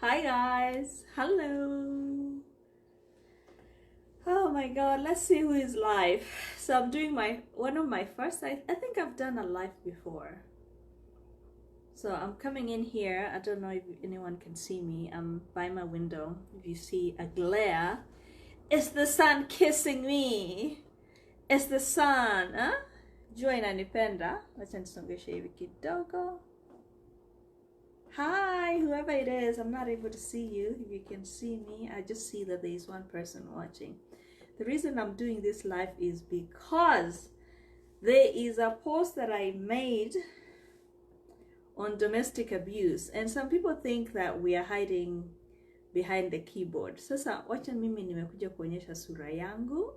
Hi guys, hello. Oh my god, let's see who is live. So I'm doing one of my first, I think I've done a live before. So I'm coming in here. I don't know if anyone can see me. I'm by my window. If you see a glare, it's the sun kissing me. It's the sun, huh? Jua inanipenda. Wacha nisongeshe hivi kidogo. Hi, whoever it is, I'm not able to see you. If you can see me, I just see that there is one person watching. The reason I'm doing this live is because there is a post that I made on domestic abuse, and some people think that we are hiding behind the keyboard. Sasa wacha mimi nimekuja kuonyesha sura yangu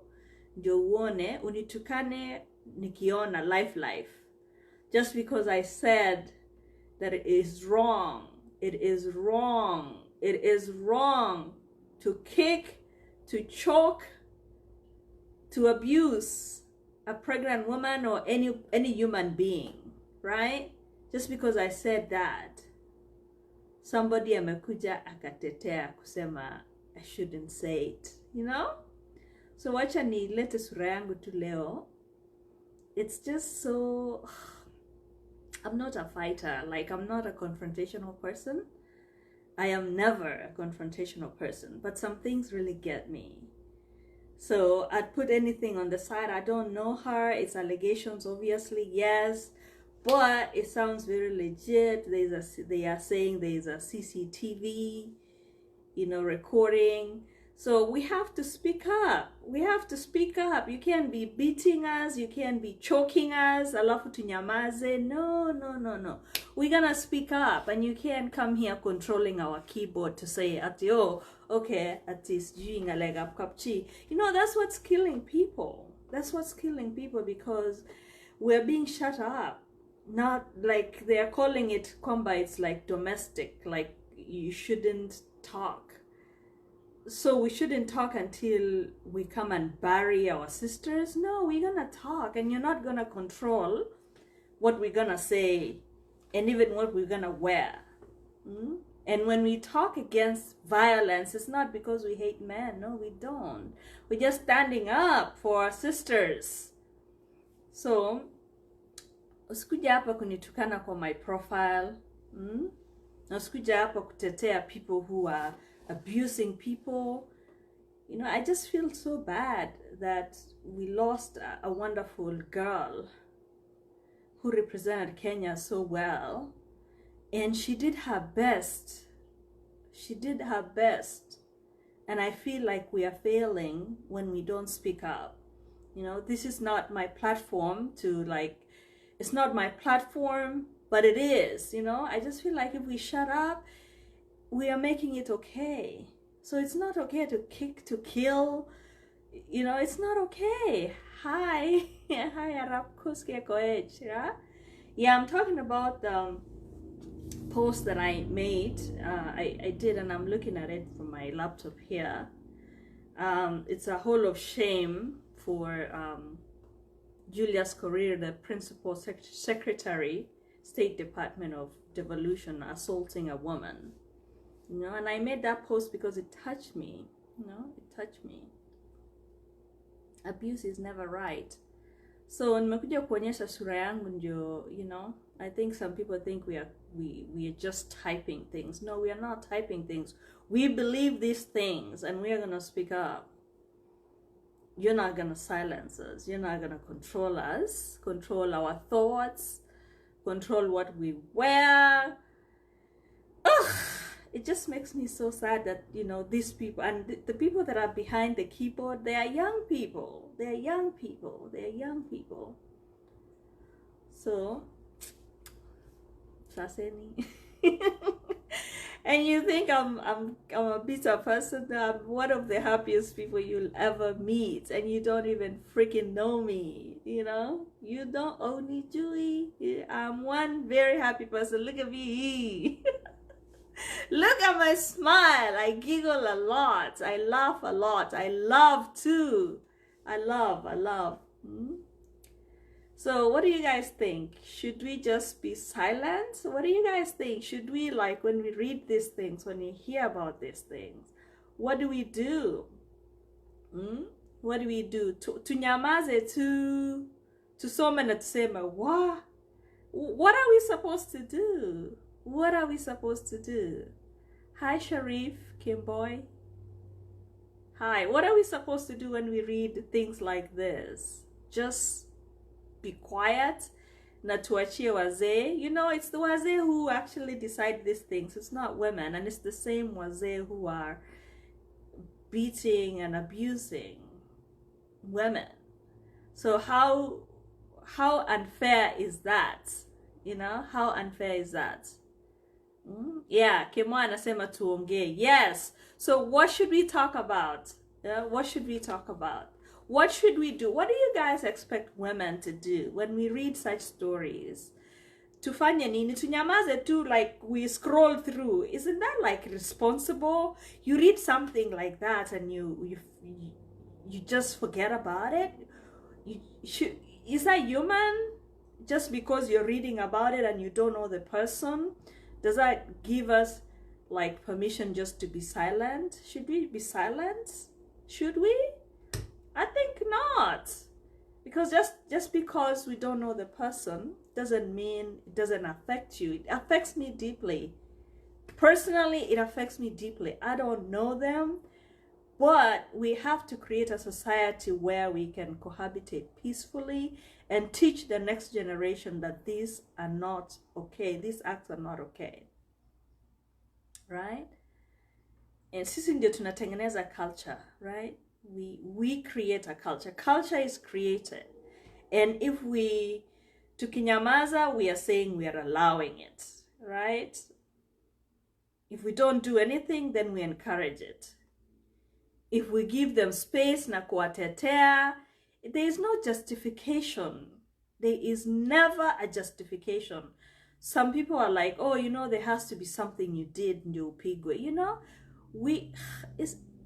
ndio uone unitukane nikiona life just because I said that it is wrong. It is wrong. It is wrong to kick, to choke, to abuse a pregnant woman or any human being, right? Just because I said that, somebody amekuja akatetea kusema I shouldn't say it, you know? So wacha nilete sura yangu tu leo. It's just so... I'm not a fighter. Like, I'm not a confrontational person. I am never a confrontational person. But some things really get me. So I'd put anything on the side. I don't know her. It's allegations, obviously, yes. But it sounds very legit. They are saying there's a CCTV, recording. So we have to speak up. We have to speak up. You can't be beating us. You can't be choking us. Alafu tunyamaze. No. We're gonna speak up. And you can't come here controlling our keyboard to say, oh, okay, at least doing a leg up kapchi. That's what's killing people. That's what's killing people because we're being shut up. Not like they're calling it kwamba, it's like domestic. Like you shouldn't talk. So we shouldn't talk until we come and bury our sisters. No, we're gonna talk, and you're not gonna control what we're gonna say and even what we're gonna wear. And when we talk against violence, it's not because we hate men. No, we don't. We're just standing up for our sisters. So usikuja hapa kunitukana kwa my profile. Na usikuja hapa kutetea people who are abusing people. I just feel so bad that we lost a wonderful girl who represented Kenya so well, and she did her best. She did her best, and I feel like we are failing when we don't speak up. This is not my platform to it's not my platform, but it is. I just feel like if we shut up, we are making it okay. So it's not okay to kick, to kill. It's not okay. Hi. Hi, Arabkuske koech. Yeah, I'm talking about the post that I made. I did, and I'm looking at it from my laptop here. It's a hall of shame for Ps Korir, the Principal Secretary, State Department of Devolution, assaulting a woman. And I made that post because it touched me. It touched me. Abuse is never right. So nimekuja kuonyesha sura yangu ndio, I think some people think we are just typing things. No, we are not typing things. We believe these things, and we are gonna speak up. You're not gonna silence us. You're not gonna control us, control our thoughts, control what we wear. Ugh. It just makes me so sad that, these people, and the people that are behind the keyboard, they are young people. They are young people. They are young people. So, Saseni. And you think I'm a bitter person? I'm one of the happiest people you'll ever meet, and you don't even freaking know me. You don't owe me, Julie. I'm one very happy person. Look at me. Look at my smile. I giggle a lot. I laugh a lot. I love too. I love. So what do you guys think? Should we just be silent? What do you guys think? Should we, like, when we read these things, when we hear about these things, what do we do? What do we do? Tunyamaze, tusome na tuseme, what are we supposed to do? What are we supposed to do? Hi, Sharif, Kimboy. Hi, what are we supposed to do when we read things like this? Just be quiet, na tuachie wazee. You know, it's the wazee who actually decide these things. It's not women, and it's the same wazee who are beating and abusing women. So how unfair is that? You know, how unfair is that? Yeah, Kemo anasema tuongee. Yes. So what should we talk about? What should we talk about? What should we do? What do you guys expect women to do when we read such stories? Tufanye nini? Tunyamaze tu, like we scroll through. Isn't that like responsible? You read something like that and you just forget about it. Is that human? Just because you're reading about it and you don't know the person, does that give us like permission just to be silent? Should we be silent? Should we? I think not. Because just because we don't know the person doesn't mean it doesn't affect you. It affects me deeply. Personally, it affects me deeply. I don't know them, but we have to create a society where we can cohabitate peacefully and teach the next generation that these are not okay. These acts are not okay. Right? And sisi ndio tunatengeneza culture, right? We create a culture. Culture is created. And if we tukinyamaza, we are saying we are allowing it, right? If we don't do anything, then we encourage it. If we give them space na kuwatetea, there is no justification. There is never a justification. Some people are like, oh, you know, there has to be something you did, ndio upigwe. You know,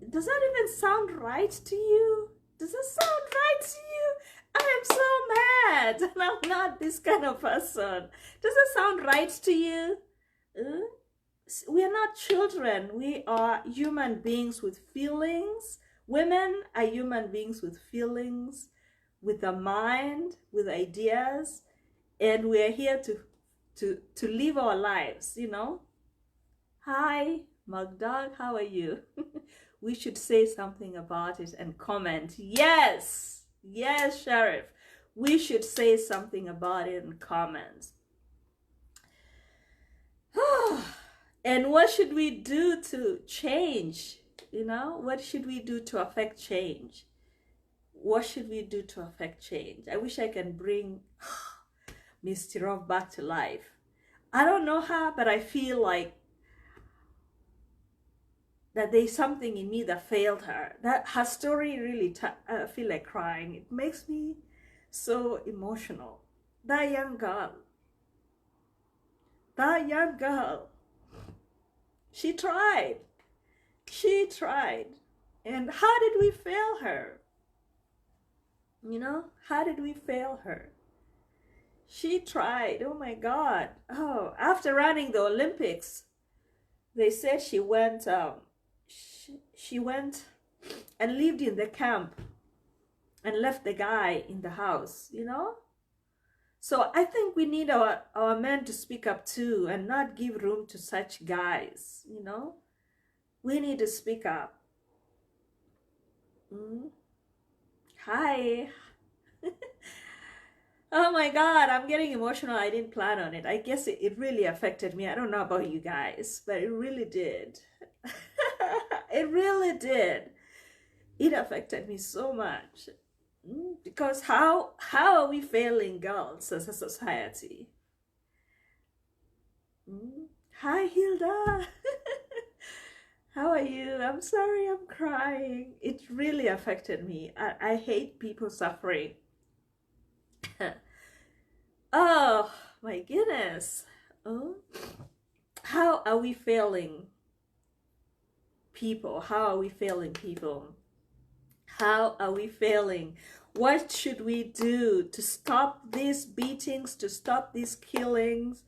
does that even sound right to you? Does that sound right to you? I am so mad and I'm not this kind of person. Does that sound right to you? We are not children. We are human beings with feelings. Women are human beings with feelings, with a mind, with ideas, and we are here to live our lives, you know. Hi, Mugdog, how are you? We should say something about it and comment. Yes, yes, Sheriff. We should say something about it and comment. And what should we do to change? You know, what should we do to affect change? What should we do to affect change? I wish I can bring Ps Tirop back to life. I don't know how, but I feel like that there's something in me that failed her. That her story really, I feel like crying. It makes me so emotional. That young girl, she tried. And how did we fail her? You know, how did we fail her? She tried. Oh my God. Oh, after running the Olympics, they said she went she went and lived in the camp and left the guy in the house, you know? So I think we need our men to speak up too and not give room to such guys, you know? We need to speak up. Hi. Oh my God, I'm getting emotional. I didn't plan on it. I guess it really affected me. I don't know about you guys, but it really did. It really did. It affected me so much. Because how are we failing girls as a society? Hi, Hilda. How are you? I'm sorry, I'm crying. It really affected me. I hate people suffering. Oh my goodness. Oh, how are we failing people? How are we failing people? How are we failing? What should we do to stop these beatings, to stop these killings?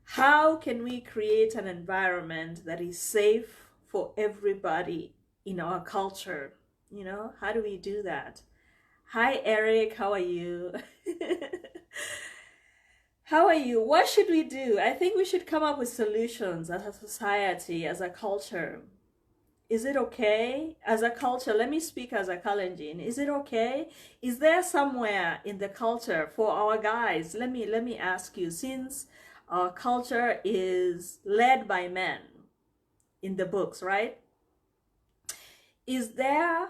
How can we create an environment that is safe for everybody in our culture? You know, how do we do that? Hi, Eric. How are you? How are you? What should we do? I think we should come up with solutions as a society, as a culture. Is it okay as a culture? Let me speak as a Kalenjin. Is it okay? Is there somewhere in the culture for our guys? Let me ask you, since our culture is led by men in the books, right? Is there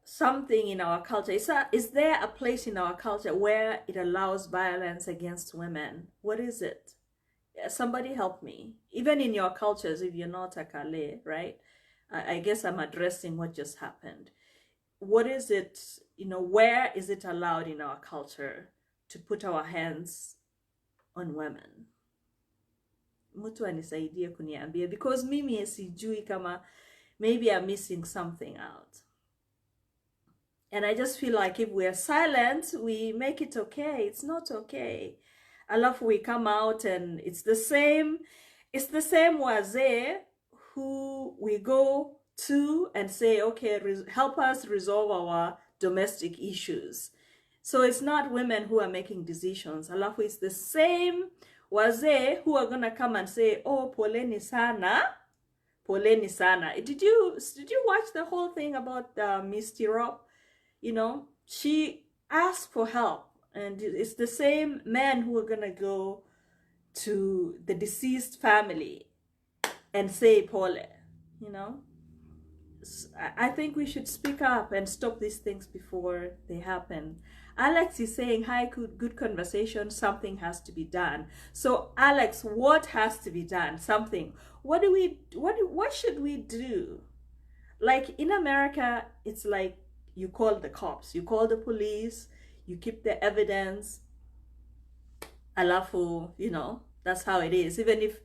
something in our culture? Is there a place in our culture where it allows violence against women? What is it? Somebody help me. Even in your cultures, if you're not a Kale, right? I guess I'm addressing what just happened. What is it, you know, where is it allowed in our culture to put our hands on women? Mtu anisaidie kuniambia, because mimi sijui kama maybe I'm missing something out. And I just feel like if we're silent, we make it okay. It's not okay. I love we come out and it's the same wazee who we go to and say, okay, help us resolve our domestic issues. So it's not women who are making decisions. Alafu it's the same wazee who are gonna come and say, oh, poleni sana, poleni sana. Did you watch the whole thing about Ps Tirop? You know, she asked for help, and it's the same men who are gonna go to the deceased family and say pole, you know. I think we should speak up and stop these things before they happen. Alex is saying, hi, good conversation, something has to be done. So Alex, what has to be done? Something. What should we do? Like in America, it's like you call the cops, you call the police, you keep the evidence. Alafu, you know, that's how it is. Even if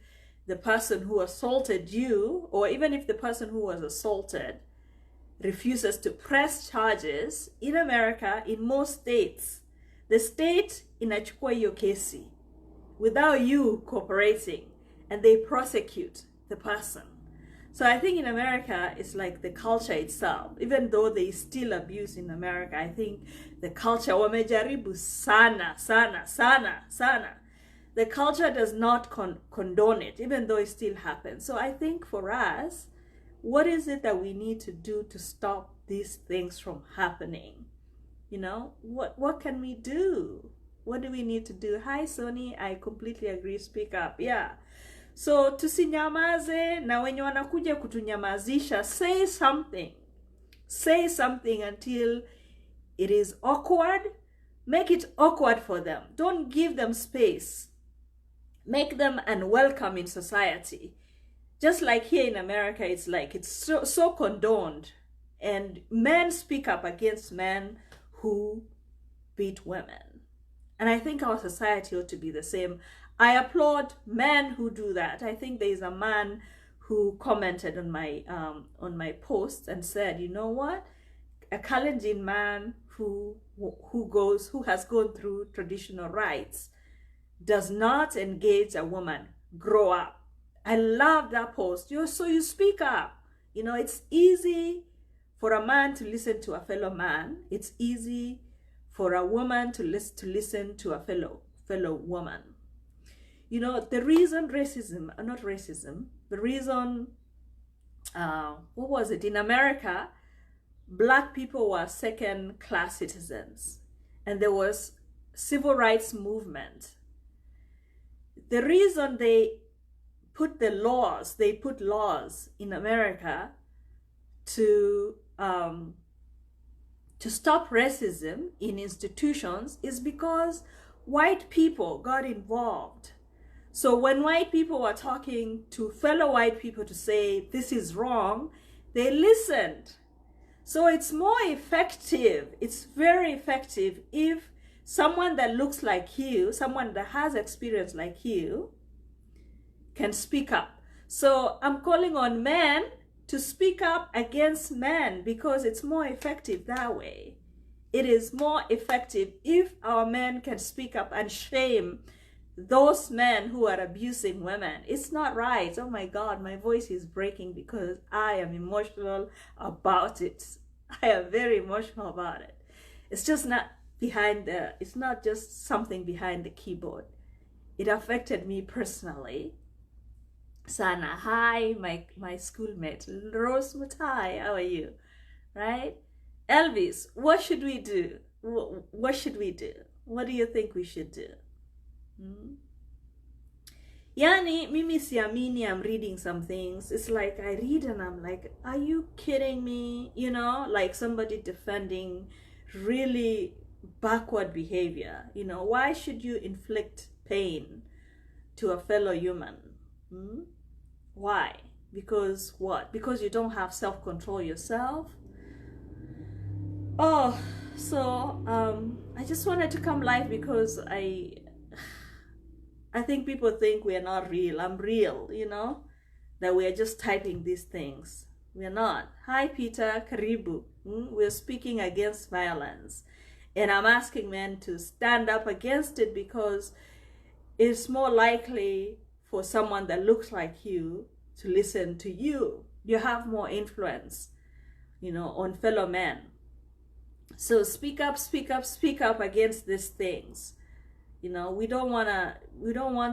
the person who assaulted you, or even if the person who was assaulted refuses to press charges, in America, in most states, the state inachukua hiyo kesi without you cooperating, and they prosecute the person. So I think in America, it's like the culture itself. Even though they still abuse in America, I think the culture, wamejaribu sana, sana, sana, sana. The culture does not condone it, even though it still happens. So I think for us, what is it that we need to do to stop these things from happening? You know, what can we do? What do we need to do? Hi, Sony, I completely agree. Speak up. Yeah. So tusinyamaze, na wenye wanakuja kutunyamazisha, say something. Say something until it is awkward. Make it awkward for them. Don't give them space. Make them unwelcome in society. Just like here in America, it's like it's so condoned. And men speak up against men who beat women. And I think our society ought to be the same. I applaud men who do that. I think there is a man who commented on my post and said, you know what? A Kalenjin man who has gone through traditional rites does not engage a woman. Grow up. I love that post. So you speak up. You know, it's easy for a man to listen to a fellow man. It's easy for a woman to listen to a fellow woman. You know, the reason the reason, what was it? In America, Black people were second-class citizens, and there was civil rights movement. The reason they put laws in America to stop racism in institutions is because white people got involved. So when white people were talking to fellow white people to say this is wrong, they listened. So it's more effective. It's very effective if someone that looks like you, someone that has experience like you, can speak up. So I'm calling on men to speak up against men because it's more effective that way. it is more effective if our men can speak up and shame those men who are abusing women. It's not right. Oh my God, my voice is breaking because I am emotional about it. I am very emotional about it. It's just not it's not just something behind the keyboard. It affected me personally. Sana, hi, my schoolmate, Rose Mutai, how are you? Right? Elvis, what should we do? What should we do? What do you think we should do? Yani, mimi siamini, I'm reading some things. It's like I read and I'm like, are you kidding me? You know, like somebody defending really backward behavior. You know, why should you inflict pain to a fellow human? Why? Because what? Because you don't have self-control yourself? Oh, so I just wanted to come live because I think people think we are not real. I'm real, you know, that we are just typing these things. We are not. Hi, Peter, Karibu. We're speaking against violence. And I'm asking men to stand up against it because it's more likely for someone that looks like you to listen to you. You have more influence, you know, on fellow men. So speak up, speak up, speak up against these things. You know, we don't want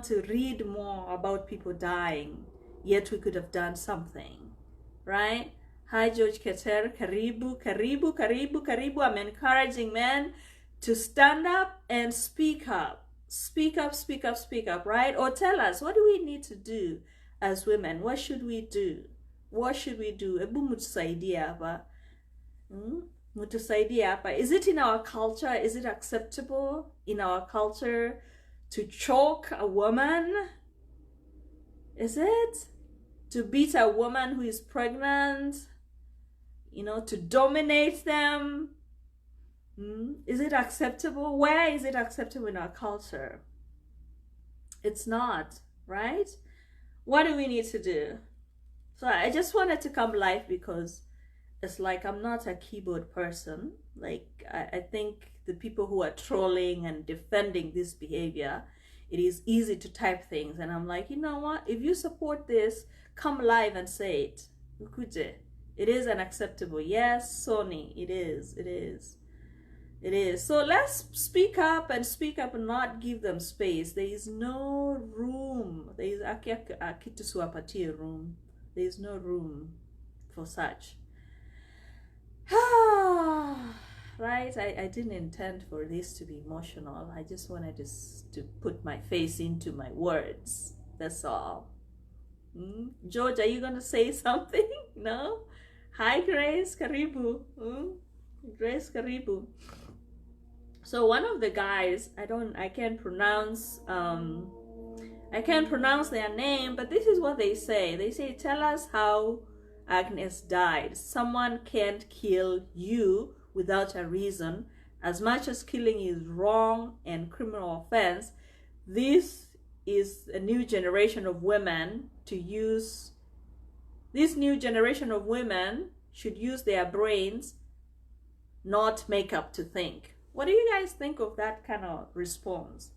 to read more about people dying, yet we could have done something, right? Hi, George Keter, Karibu, Karibu, Karibu, Karibu. I'm encouraging men to stand up and speak up. Speak up, speak up, speak up, right? Or tell us, what do we need to do as women? What should we do? What should we do? Ebu mutusaidia hapa. Mutusaidia hapa. Is it in our culture? Is it acceptable in our culture to choke a woman? Is it? To beat a woman who is pregnant? You know, to dominate them? Is it acceptable? Where is it acceptable in our culture? It's not, right? What do we need to do? So I just wanted to come live because it's like I'm not a keyboard person. Like I think the people who are trolling and defending this behavior, it is easy to type things. And I'm like, you know what? If you support this, come live and say it. Ukuje. It is unacceptable. Yes, Sony, it is. It is. It is. So let's speak up and not give them space. There is no room. There is room. There is no room for such. Right? I didn't intend for this to be emotional. I just wanted to put my face into my words. That's all. George, are you going to say something? No? Hi, Grace. Karibu. Grace, Karibu. So one of the guys, I can't pronounce their name, but this is what they say. They say, tell us how Agnes died. Someone can't kill you without a reason. As much as killing is wrong and criminal offense, this is a new generation of women this new generation of women should use their brains, not makeup to think. What do you guys think of that kind of response?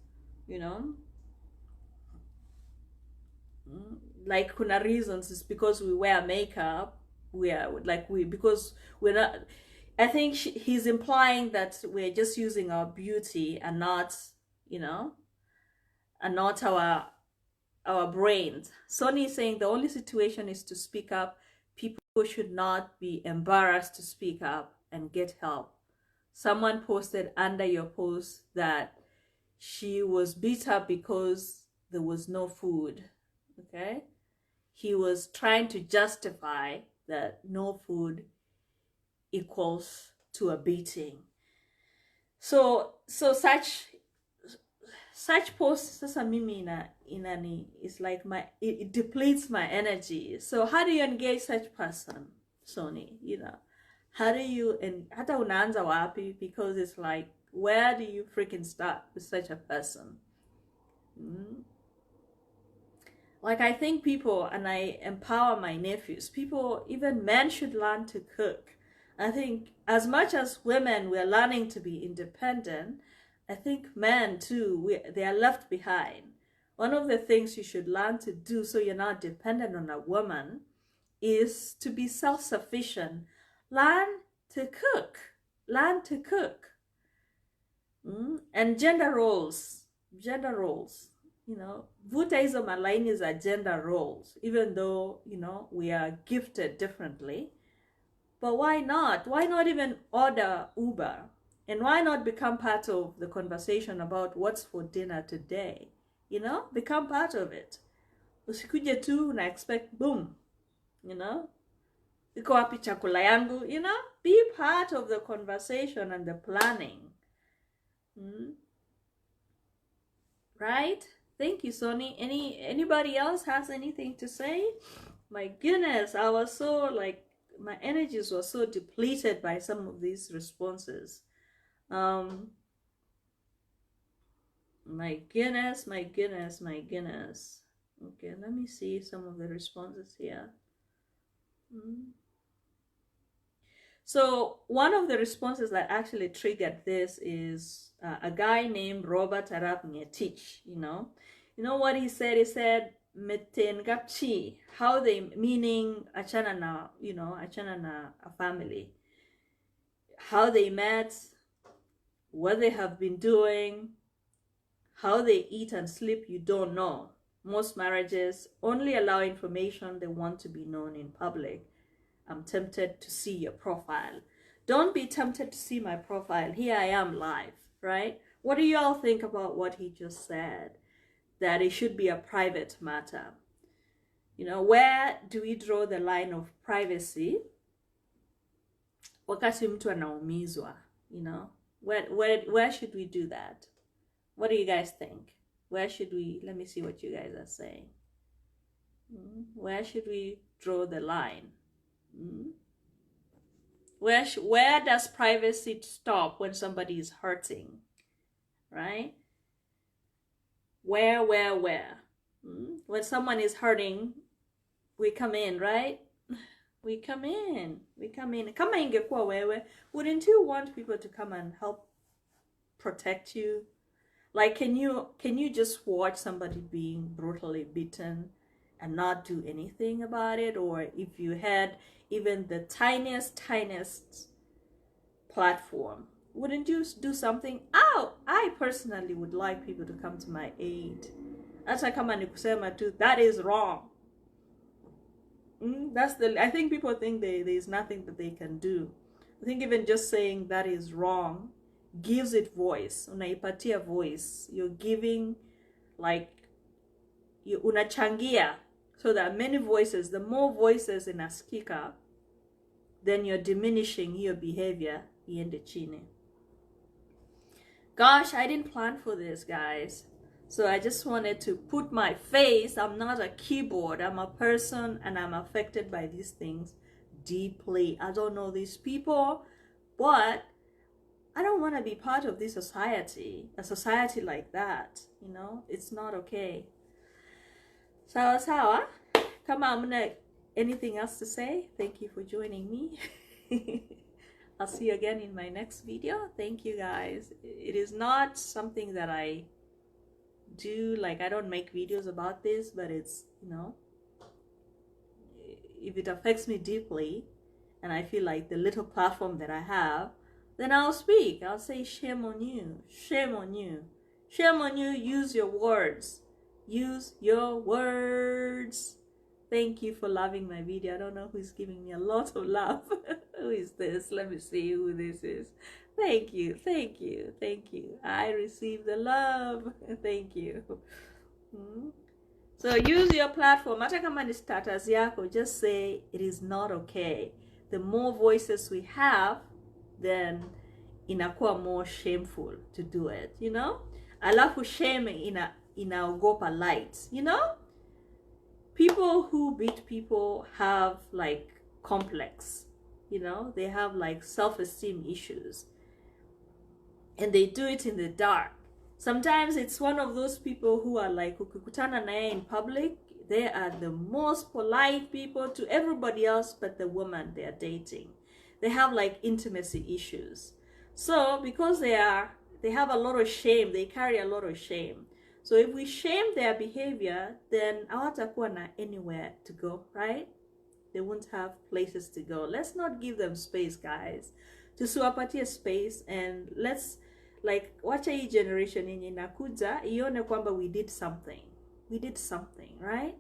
You know? Like kuna reasons, it's because we wear makeup. Because we're not, I think he's implying that we're just using our beauty and not, you know, and not our brains. Sonny is saying the only situation is to speak up. People should not be embarrassed to speak up and get help. Someone posted under your post that she was beat up because there was no food. Okay? He was trying to justify that no food equals to a beating. So such posts sasa mimi inani is like it depletes my energy. So how do you engage such person, Sony? You know, how do you, and hata unaanza wapi? Because it's like, where do you freaking start with such a person? Like, I think people, and I empower my nephews, people, even men should learn to cook. I think as much as women we're learning to be independent, I think men too, they are left behind. One of the things you should learn to do so you're not dependent on a woman is to be self-sufficient. Learn to cook. Learn to cook. And gender roles. Gender roles. You know, vuta hizo malaini are gender roles, even though, you know, we are gifted differently. But why not? Why not even order Uber? And why not become part of the conversation about what's for dinner today? You know, become part of it. Usikuje tu na expect boom, you know, iko wapi chakula yangu, you know, be part of the conversation and the planning. Right? Thank you, Sonny. Anybody else has anything to say? My goodness, I was so like, my energies were so depleted by some of these responses. My goodness, my goodness, my goodness. Okay, let me see some of the responses here. So one of the responses that actually triggered this is a guy named Robert Arap Ngetich. You know what he said? He said, Metengapchi, how they, meaning achana na, you know, achana na a family. How they met, what they have been doing, how they eat and sleep, you don't know. Most marriages only allow information they want to be known in public. I'm tempted to see your profile. Don't be tempted to see my profile. Here I am live, right? What do you all think about what he just said? That it should be a private matter. You know, where do we draw the line of privacy? Wakati mtu anaumizwa, you know? Where should we do that? What do you guys think? Where should we, let me see what you guys are saying. Where should we draw the line? Where does privacy stop when somebody is hurting, right? Where? When someone is hurting, we come in, right? We come in. Kama ingekuwa wewe, wouldn't you want people to come and help protect you? Like, can you just watch somebody being brutally beaten and not do anything about it? Or if you had even the tiniest platform, wouldn't you do something? I personally would like people to come to my aid. Hata kama ni kusema tu, that is wrong. I think people think there's nothing that they can do. I think even just saying that is wrong gives it voice. Unaipatia voice. You're giving, like, unachangia, so that many voices, the more voices in a speaker, then you're diminishing your behavior iende chini. Gosh, I didn't plan for this, guys. So I just wanted to put my face. I'm not a keyboard. I'm a person, and I'm affected by these things deeply. I don't know these people, but I don't want to be part of this society, a society like that. You know, it's not okay. Sawa. Come on, anything else to say? Thank you for joining me. I'll see you again in my next video. Thank you, guys. It is not something that I do, like, I don't make videos about this, but it's, you know, if it affects me deeply and I feel like the little platform that I have, then I'll speak. I'll say, shame on you, shame on you, shame on you. Use your words. Use your words. Thank you for loving my video. I don't know who's giving me a lot of love. Who is this? Let me see who this is. Thank you. I receive the love. Thank you. So use your platform. Hata kama ni status yako, just say it is not okay. The more voices we have, then inakuwa more shameful to do it, you know? Alafu shame inaogopa light, you know? People who beat people have, like, complex, you know? They have, like, self-esteem issues. And they do it in the dark. Sometimes it's one of those people who are like, ukikutana naye in public, they are the most polite people to everybody else but the woman they are dating. they have like intimacy issues. So because they have a lot of shame, they carry a lot of shame. So if we shame their behavior, then hawatakuwa na anywhere to go, right? They won't have places to go. Let's not give them space, guys. Tusiwapatie space, and let's like wacha hii generation yenye inakuja ione kwamba we did something, right?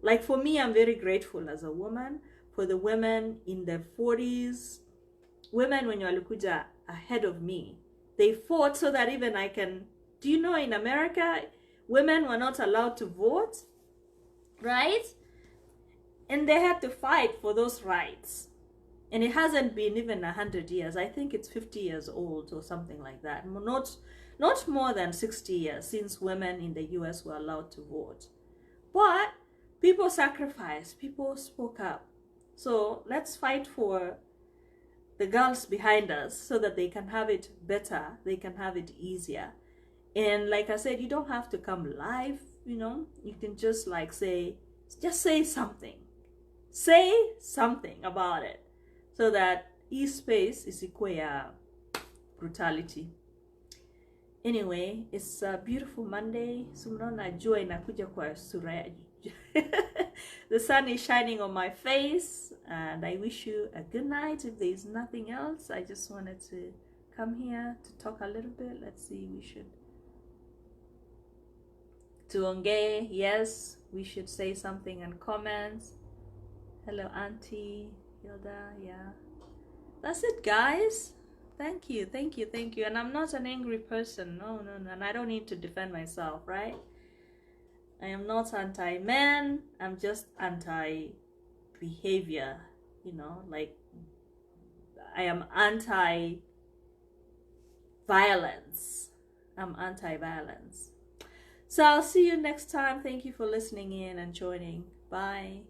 Like for me, I'm very grateful as a woman for the women in their 40s, women when walikuja ahead of me. They fought so that even I can, do you know in America, women were not allowed to vote, right? And they had to fight for those rights. And it hasn't been even 100 years. I think it's 50 years old or something like that. Not more than 60 years since women in the US were allowed to vote. But people sacrificed, people spoke up. So let's fight for the girls behind us so that they can have it better, they can have it easier. And like I said, you don't have to come live, you know, you can just like say something. Say something about it so that each space is equal brutality. Anyway, it's a beautiful Monday. Sumnaona jua inakuja kwa sura. The sun is shining on my face, and I wish you a good night. If there is nothing else, I just wanted to come here to talk a little bit. Let's see, we should tuongee. Yes, we should say something in comments. Hello, Auntie Hilda. Yeah, that's it, guys. Thank you. And I'm not an angry person. No, and I don't need to defend myself, right? I am not anti-men. I'm just anti-behavior, you know, like I am anti-violence. I'm anti-violence. So I'll see you next time. Thank you for listening in and joining. Bye.